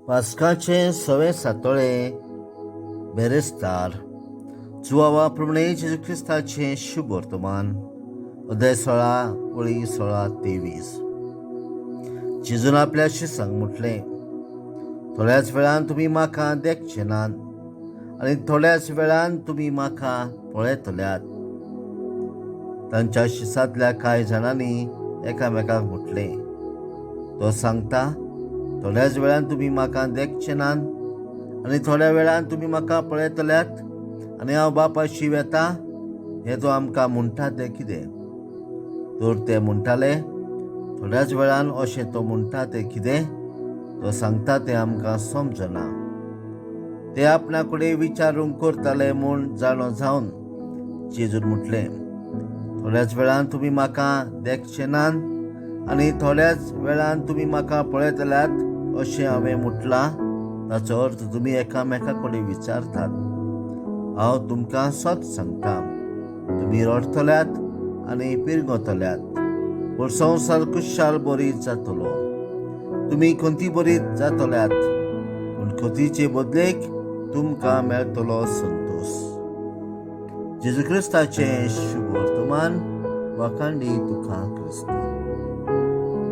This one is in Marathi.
पास्काचे 6 सातोळे बेरेस्तार जुवावा प्रमाणे जेजू ख्रिस्ताचे शुभ वर्तमान अध्याय 16 ओळी 16-23. जेजून आपल्या शिसांक म्हटले, थोड्याच वेळान तुम्ही म्हाका देखचे नात आनी थोड्याच वेळान तुम्ही म्हाका पळयतल्यात. तांच्या शिसांतल्या कांय जाणांनी एकामेकाक म्हटले, तो सांगता, थोड्याच वेळान तुम्ही म्हाका देखचे नात आनी थोड्या वेळान तुम्ही म्हाका पळयतल्यात आनी हांव बापाशी वेता हें तो आमकां म्हणटा तें कितें? तर ते म्हणटाले, थोड्याच वेळान अशें तो म्हणटा तें कितें? तो सांगता तें आमकां समजना. ते आपणा कडेन विचारूंक करताले म्हूण जाणो जावन जेजून म्हटलें, थोड्याच वेळान तुम्ही म्हाका देखचे नात आनी थोड्याच वेळान तुम्ही म्हाका पळयतल्यात अशें हांवें म्हटलां. ताचो अर्थ तुम्ही एकामेका कडेन विचारतात. हांव तुमकां सत सांगता, तुम्ही रडतल्यात आनी पिरगतल्यात, पूण संवसार खुशाल बरीत जातलो. तुम्ही खंती बरीत जातल्यात, पूण खंतीचे बदलेक तुमकां मेळटलो संतोष. जेजू ख्रिस्ताचें शुभ वर्तमान. वाखाणली तुका क्रिस्त.